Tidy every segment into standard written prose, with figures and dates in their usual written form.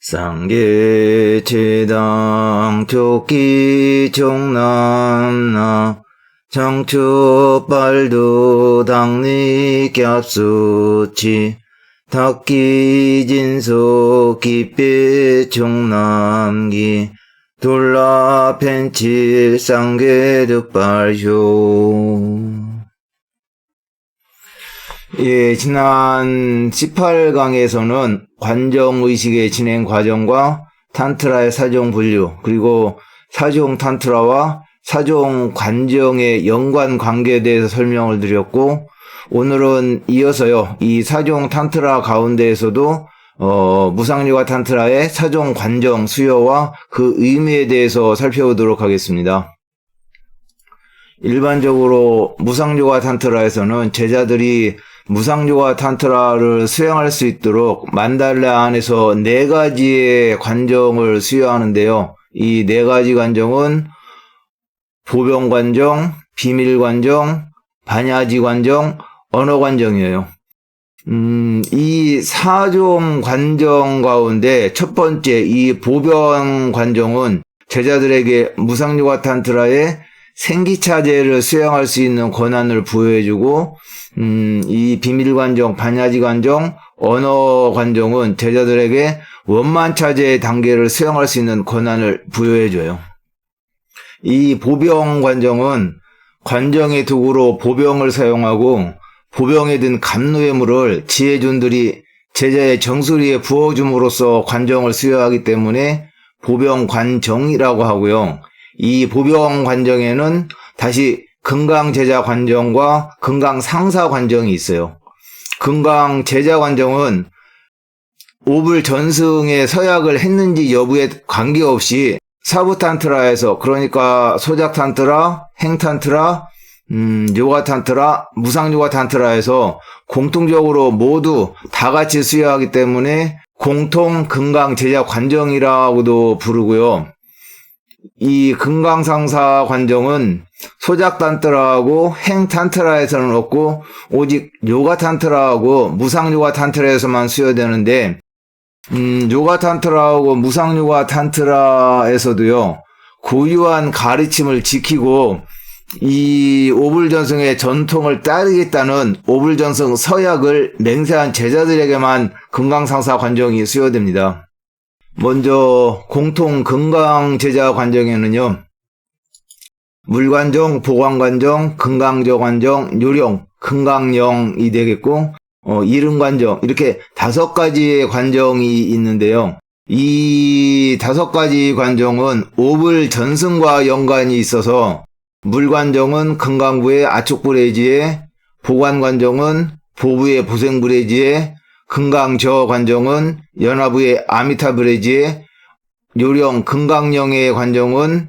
쌍계체당 조끼 종남나 장추빨도 당리 겹수치 닭기진소 기빼 종남기 돌라 펜칠 쌍계득발효. 예, 지난 18강에서는 관정의식의 진행 과정과 탄트라의 사종 분류, 그리고 사종 탄트라와 사종 관정의 연관 관계에 대해서 설명을 드렸고, 오늘은 이어서요, 이 사종 탄트라 가운데에서도 무상요가 탄트라의 사종 관정 수요와 그 의미에 대해서 살펴보도록 하겠습니다. 일반적으로 무상요가 탄트라에서는 제자들이 무상요가 탄트라를 수행할 수 있도록 만달라 안에서 4가지의 관정을 수요하는데요. 이 4가지 관정은 보병관정, 비밀관정, 반야지 관정, 언어관정이에요. 이 4종 관정 가운데 첫 번째 이 보병관정은 제자들에게 무상요가 탄트라의 생기차제를 수행할 수 있는 권한을 부여해주고, 이 비밀관정, 반야지관정, 언어관정은 제자들에게 원만차제의 단계를 수행할 수 있는 권한을 부여해줘요. 이 보병관정은 관정의 도구로 보병을 사용하고 보병에 든 갑누에물을 지혜준들이 제자의 정수리에 부어줌으로써 관정을 수여하기 때문에 보병관정이라고 하고요. 이 보병관정에는 다시 금강제자관정과 금강상사관정이 있어요. 금강제자관정은 오불전승의 서약을 했는지 여부에 관계없이 사부탄트라에서, 그러니까 소작탄트라, 행탄트라, 요가탄트라, 무상요가탄트라에서 공통적으로 모두 다 같이 수여하기 때문에 공통 금강제자관정이라고도 부르고요. 이 금강상사 관정은 소작탄트라하고 행탄트라에서는 없고 오직 요가탄트라하고 무상요가탄트라에서만 수여되는데, 요가탄트라하고 무상요가탄트라에서도요, 고유한 가르침을 지키고 이 오불전승의 전통을 따르겠다는 오불전승 서약을 맹세한 제자들에게만 금강상사 관정이 수여됩니다. 먼저 공통 금강제자 관정에는요, 물관정, 보관관정, 금강저관정, 요령, 금강령이 되겠고, 이름관정, 이렇게 5가지의 관정이 있는데요. 이 5가지 관정은 오불전승과 연관이 있어서 물관정은 금강부의 아축부래지에, 보관관정은 보부의 보생부래지에, 금강저 관정은 연화부의 아미타브레지에, 요령 금강령의 관정은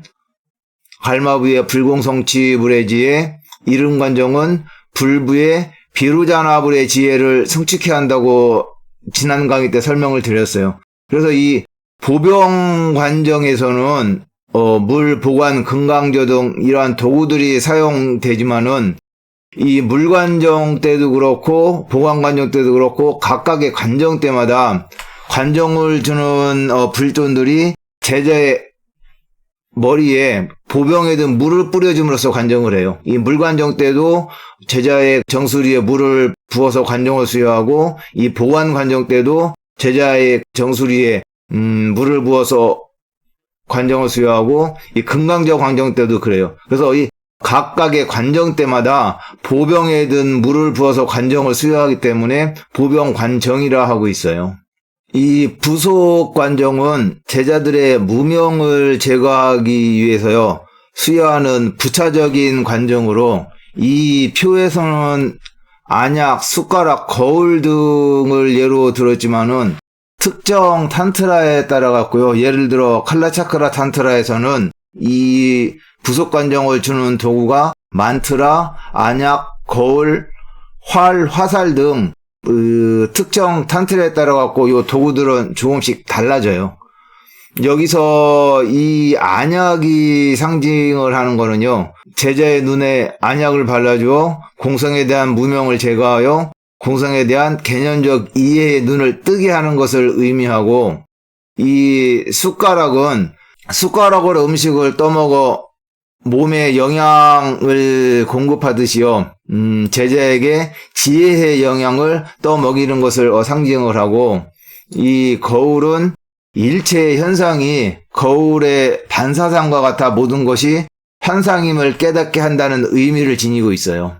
갈마부의 불공성치브레지에, 이름관정은 불부의 비루자나불의 지혜를 성취케 한다고 지난 강의 때 설명을 드렸어요. 그래서 이 보병관정에서는 물, 보관, 금강저 등 이러한 도구들이 사용되지만은 이 물관정 때도 그렇고 보관관정 때도 그렇고 각각의 관정 때마다 관정을 주는 불존들이 제자의 머리에 보병에 든 물을 뿌려줌으로써 관정을 해요. 이 물관정 때도 제자의 정수리에 물을 부어서 관정을 수여하고, 이 보관관정 때도 제자의 정수리에 물을 부어서 관정을 수여하고, 이 금강저 관정 때도 그래요. 그래서 이 각각의 관정 때마다 보병에 든 물을 부어서 관정을 수여하기 때문에 보병관정이라 하고 있어요. 이 부속관정은 제자들의 무명을 제거하기 위해서요, 수여하는 부차적인 관정으로, 이 표에서는 안약, 숟가락, 거울 등을 예로 들었지만은 특정 탄트라에 따라 갖고요. 예를 들어 칼라차크라 탄트라에서는 이 부속관정을 주는 도구가 만트라, 안약, 거울, 활, 화살 등 특정 탄트라에 따라 갖고 이 도구들은 조금씩 달라져요. 여기서 이 안약이 상징을 하는 거는요, 제자의 눈에 안약을 발라주어 공성에 대한 무명을 제거하여 공성에 대한 개념적 이해의 눈을 뜨게 하는 것을 의미하고, 이 숟가락으로 음식을 떠먹어 몸에 영양을 공급하듯이요. 제자에게 지혜의 영양을 떠먹이는 것을 상징을 하고, 이 거울은 일체의 현상이 거울의 반사상과 같아 모든 것이 현상임을 깨닫게 한다는 의미를 지니고 있어요.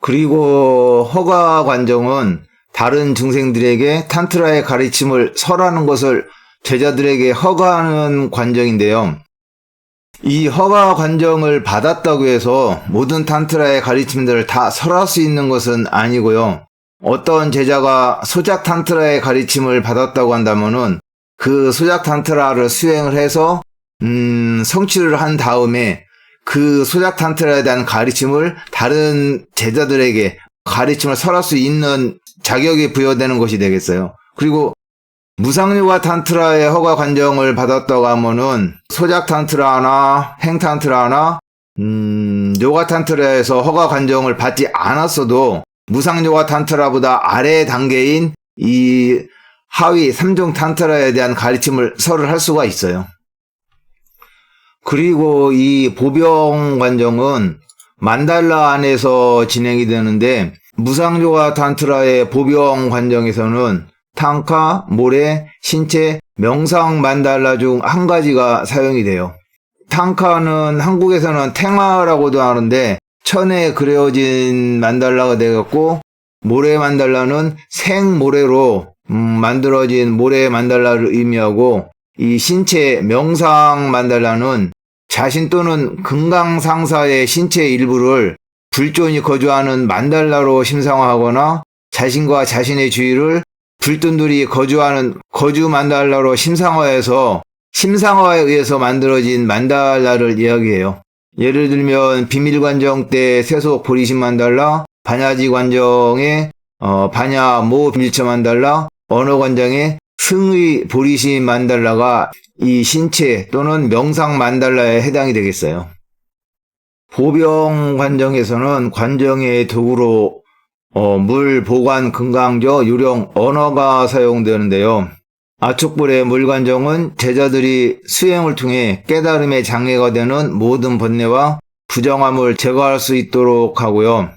그리고 허가관정은 다른 중생들에게 탄트라의 가르침을 설하는 것을 제자들에게 허가하는 관정인데요. 이 허가관정을 받았다고 해서 모든 탄트라의 가르침들을 다 설할 수 있는 것은 아니고요. 어떤 제자가 소작 탄트라의 가르침을 받았다고 한다면은 그 소작 탄트라를 수행을 해서 성취를 한 다음에 그 소작 탄트라에 대한 가르침을 다른 제자들에게 가르침을 설할 수 있는 자격이 부여되는 것이 되겠어요. 그리고 무상요가 탄트라의 허가 관정을 받았다고 하면은 소작 탄트라나 행 탄트라나 요가 탄트라에서 허가 관정을 받지 않았어도 무상요가 탄트라보다 아래 단계인 이 하위 3종 탄트라에 대한 가르침을 설을 할 수가 있어요. 그리고 이 보병 관정은 만달라 안에서 진행이 되는데, 무상요가 탄트라의 보병 관정에서는 탕카, 모래, 신체, 명상 만달라 중 한 가지가 사용이 돼요. 탕카는 한국에서는 탱화라고도 하는데 천에 그려진 만달라가 되겠고, 모래 만달라는 생모래로 만들어진 모래 만달라를 의미하고, 이 신체 명상 만달라는 자신 또는 금강상사의 신체의 일부를 불존이 거주하는 만달라로 심상화하거나 자신과 자신의 주위를 불돈들이 거주하는 거주 만달라로 심상화해서 심상화에 의해서 만들어진 만달라를 이야기해요. 예를 들면 비밀관정 때 세속 보리심 만달라, 반야지 관정의 반야 모 밀처 만달라, 언어관정의 승의 보리심 만달라가 이 신체 또는 명상 만달라에 해당이 되겠어요. 보병 관정에서는 관정의 도구로 물 보관 금강저 유령 언어가 사용되는데요. 아축불의 물관정은 제자들이 수행을 통해 깨달음의 장애가 되는 모든 번뇌와 부정함을 제거할 수 있도록 하고요.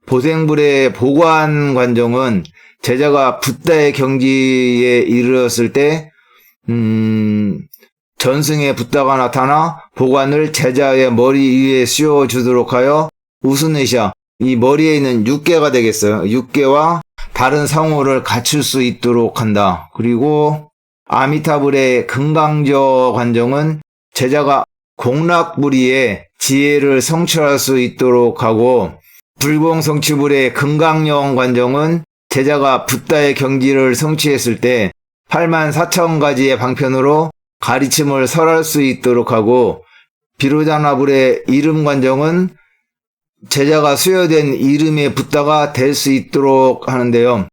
보생불의 보관 관정은 제자가 붓다의 경지에 이르렀을 때 전승의 붓다가 나타나 보관을 제자의 머리 위에 씌워주도록 하여 우스네샤, 이 머리에 있는 육계가 되겠어요. 육계와 다른 상호를 갖출 수 있도록 한다. 그리고 아미타불의 금강저 관정은 제자가 공락불이의 지혜를 성취할 수 있도록 하고, 불공성취불의 금강령 관정은 제자가 붓다의 경지를 성취했을 때 8만 4천 가지의 방편으로 가르침을 설할 수 있도록 하고, 비로자나불의 이름 관정은 제자가 수여된 이름의 붓다가 될 수 있도록 하는데요.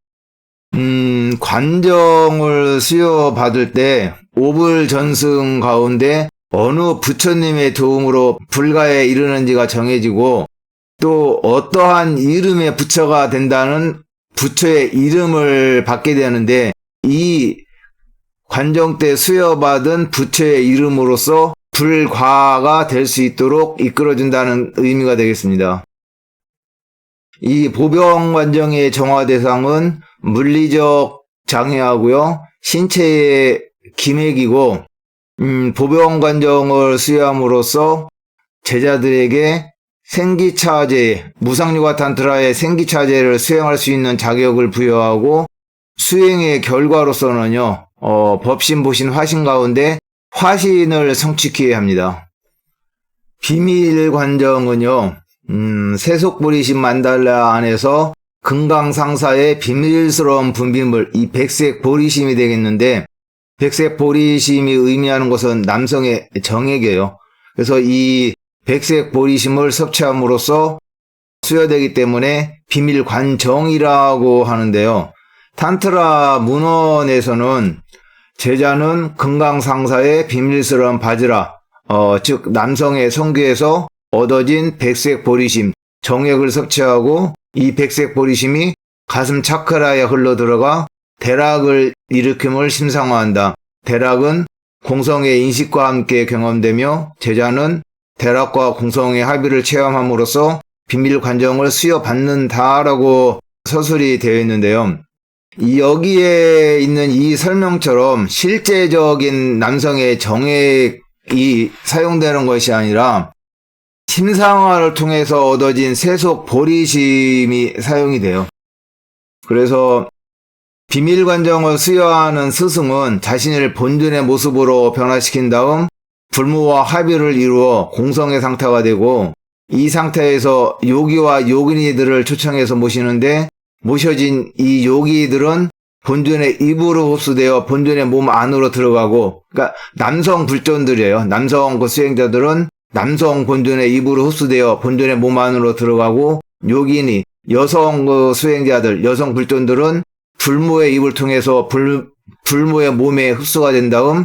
관정을 수여받을 때 오불 전승 가운데 어느 부처님의 도움으로 불가에 이르는지가 정해지고, 또 어떠한 이름의 부처가 된다는 부처의 이름을 받게 되는데, 이 관정 때 수여받은 부처의 이름으로서 불과가 될 수 있도록 이끌어준다는 의미가 되겠습니다. 이 보병 관정의 정화 대상은 물리적 장애하고요, 신체의 기맥이고, 보병 관정을 수여함으로써 제자들에게 생기차제, 무상요가 탄트라의 생기차제를 수행할 수 있는 자격을 부여하고, 수행의 결과로서는요, 법신, 보신, 화신 가운데 화신을 성취해야 합니다. 비밀 관정은요, 세속보리심 만달라 안에서 금강상사의 비밀스러운 분비물, 이 백색 보리심이 되겠는데, 백색 보리심이 의미하는 것은 남성의 정액이에요. 그래서 이 백색 보리심을 섭취함으로써 수여되기 때문에 비밀 관정이라고 하는데요. 탄트라 문헌에서는 제자는 금강상사의 비밀스러운 바지라, 즉 남성의 성교에서 얻어진 백색 보리심, 정액을 섭취하고 이 백색 보리심이 가슴 차크라에 흘러들어가 대락을 일으킴을 심상화한다. 대락은 공성의 인식과 함께 경험되며 제자는 대락과 공성의 합의를 체험함으로써 비밀 관정을 수여받는다라고 서술이 되어 있는데요. 여기에 있는 이 설명처럼 실제적인 남성의 정액이 사용되는 것이 아니라 심상화를 통해서 얻어진 세속 보리심이 사용이 돼요. 그래서 비밀 관정을 수여하는 스승은 자신을 본尊의 모습으로 변화시킨 다음 불무와 합의를 이루어 공성의 상태가 되고, 이 상태에서 요기와 요기니들을 초청해서 모시는데, 모셔진 이 요기들은 본尊의 입으로 흡수되어 본尊의 몸 안으로 들어가고, 그러니까 남성 불존들이에요. 남성 그 수행자들은 남성 본尊의 입으로 흡수되어 본尊의 몸 안으로 들어가고, 요기니 여성 그 수행자들, 여성 불존들은 불무의 입을 통해서 불무의 몸에 흡수가 된 다음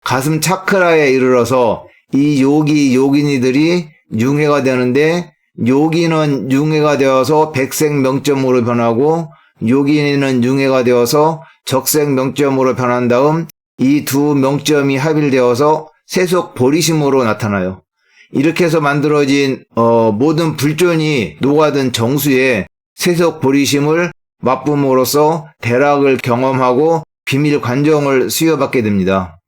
가슴 차크라에 이르러서 이 요기니들이 융해가 되는데, 요기는 융해가 되어서 백색 명점으로 변하고 요기니는 융해가 되어서 적색 명점으로 변한 다음 이 두 명점이 합일되어서 세속 보리심으로 나타나요. 이렇게 해서 만들어진 모든 불존이 녹아든 정수에 세속 보리심을 맛봄으로써 대락을 경험하고 비밀 관정을 수여받게 됩니다.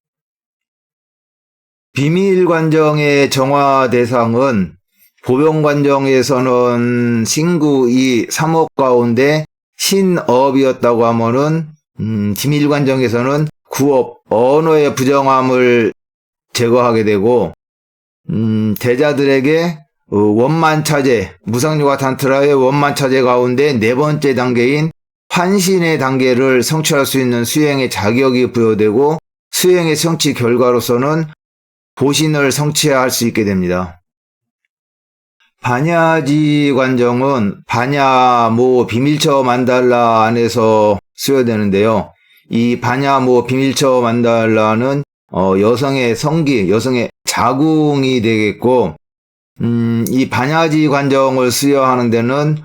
비밀 관정의 정화 대상은 보병관정에서는 신구 이 3업 가운데 신업이었다고 하면은 비밀관정에서는 9업 언어의 부정함을 제거하게 되고, 대자들에게 원만차제, 무상요가 탄트라의 원만차제 가운데 네 번째 단계인 환신의 단계를 성취할 수 있는 수행의 자격이 부여되고, 수행의 성취 결과로서는 보신을 성취할 수 있게 됩니다. 반야지 관정은 반야모 비밀처 만달라 안에서 수여되는데요. 이 반야모 비밀처 만달라는 여성의 성기, 여성의 자궁이 되겠고, 이 반야지 관정을 수여하는 데는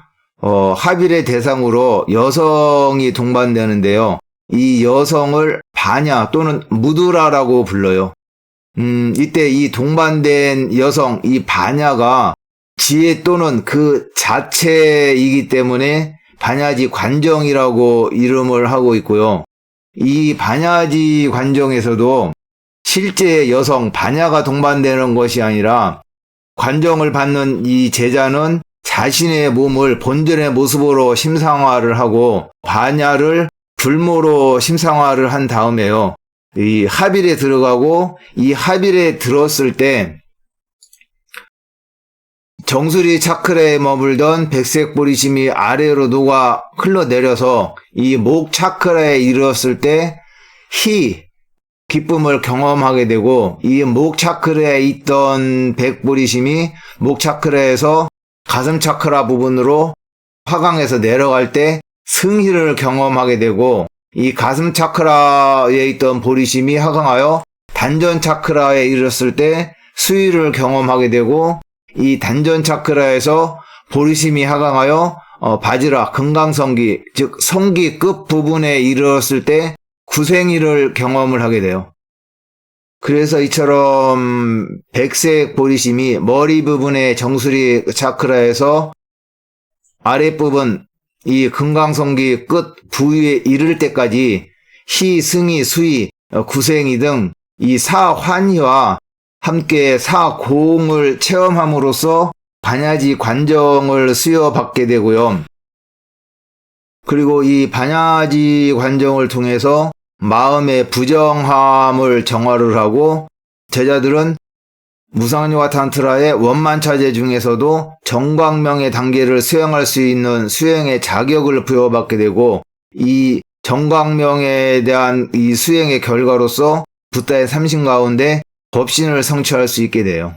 합일의 대상으로 여성이 동반되는데요. 이 여성을 반야 또는 무두라라고 불러요. 이때 이 동반된 여성, 이 반야가 지혜 또는 그 자체이기 때문에 반야지 관정이라고 이름을 하고 있고요. 이 반야지 관정에서도 실제 여성 반야가 동반되는 것이 아니라 관정을 받는 이 제자는 자신의 몸을 본尊의 모습으로 심상화를 하고 반야를 불모로 심상화를 한 다음에요. 이 합일에 들어가고, 이 합일에 들었을 때 정수리 차크라에 머물던 백색 보리심이 아래로 녹아 흘러내려서 이 목 차크라에 이르렀을 때 기쁨을 경험하게 되고, 이 목 차크라에 있던 백보리심이 목 차크라에서 가슴 차크라 부분으로 화강에서 내려갈 때 승희를 경험하게 되고, 이 가슴 차크라에 있던 보리심이 하강하여 단전 차크라에 이르렀을 때 수위를 경험하게 되고, 이 단전 차크라에서 보리심이 하강하여 바지라 금강성기, 즉 성기 끝 부분에 이르렀을 때 구생이를 경험을 하게 돼요. 그래서 이처럼 백색 보리심이 머리 부분의 정수리 차크라에서 아랫부분 이 금강성기 끝 부위에 이를 때까지 희, 승희, 수희, 구생이 등 이 사환희와 함께 사공을 체험함으로써 반야지 관정을 수여받게 되고요. 그리고 이 반야지 관정을 통해서 마음의 부정함을 정화를 하고, 제자들은 무상요가 탄트라의 원만차제 중에서도 정광명의 단계를 수행할 수 있는 수행의 자격을 부여받게 되고, 이 정광명에 대한 이 수행의 결과로서 붓다의 삼신 가운데 법신을 성취할 수 있게 돼요.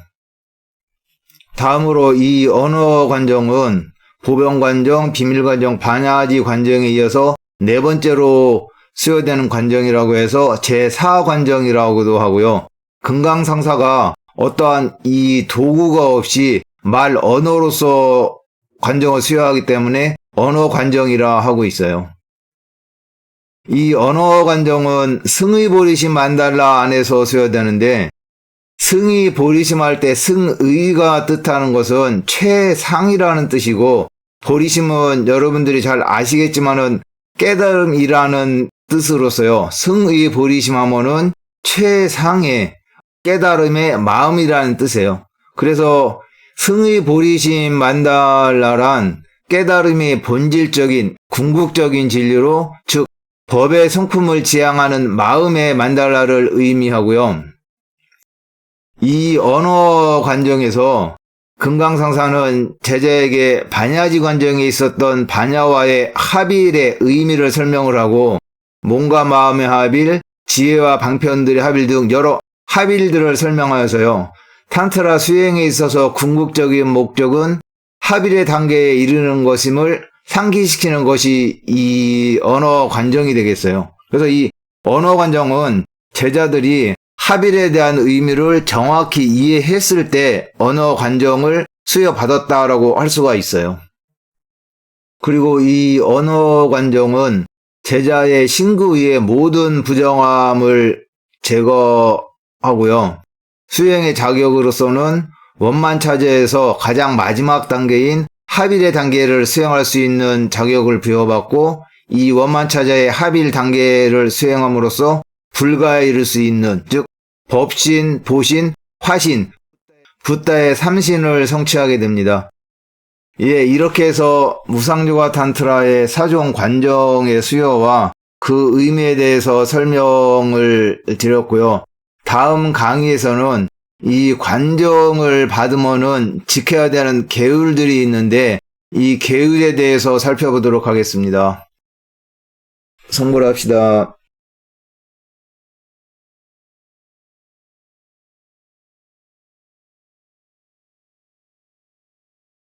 다음으로 이 언어 관정은 보병관정, 비밀관정, 반야지 관정에 이어서 네 번째로 수여되는 관정이라고 해서 제4관정이라고도 하고요. 금강상사가 어떠한 이 도구가 없이 말 언어로서 관정을 수여하기 때문에 언어 관정이라 하고 있어요. 이 언어 관정은 승의 보리심 만달라 안에서 수여되는데, 승의 보리심할 때 승의가 뜻하는 것은 최상이라는 뜻이고, 보리심은 여러분들이 잘 아시겠지만은 깨달음이라는 뜻으로서요. 승의 보리심하면은 최상의 깨달음의 마음이라는 뜻이에요. 그래서 승의 보리심 만달라란 깨달음의 본질적인 궁극적인 진리로, 즉 법의 성품을 지향하는 마음의 만달라를 의미하고요. 이 언어 관정에서 금강상사는 제자에게 반야지 관정에 있었던 반야와의 합일의 의미를 설명을 하고, 몸과 마음의 합일, 지혜와 방편들의 합일 등 여러 합일들을 설명하여서요. 탄트라 수행에 있어서 궁극적인 목적은 합일의 단계에 이르는 것임을 상기시키는 것이 이 언어 관정이 되겠어요. 그래서 이 언어 관정은 제자들이 합일에 대한 의미를 정확히 이해했을 때 언어 관정을 수여받았다라고 할 수가 있어요. 그리고 이 언어 관정은 제자의 신구의 모든 부정함을 제거하고요. 수행의 자격으로서는 원만차제에서 가장 마지막 단계인 합일의 단계를 수행할 수 있는 자격을 부여받고, 이 원만차제의 합일 단계를 수행함으로써 불가에 이를 수 있는, 즉 법신, 보신, 화신, 붓다의 삼신을 성취하게 됩니다. 예, 이렇게 해서 무상요가 탄트라의 사종 관정의 수요와 그 의미에 대해서 설명을 드렸고요. 다음 강의에서는 이 관정을 받으면은 지켜야 되는 계율들이 있는데, 이 계율에 대해서 살펴보도록 하겠습니다. 성불합시다.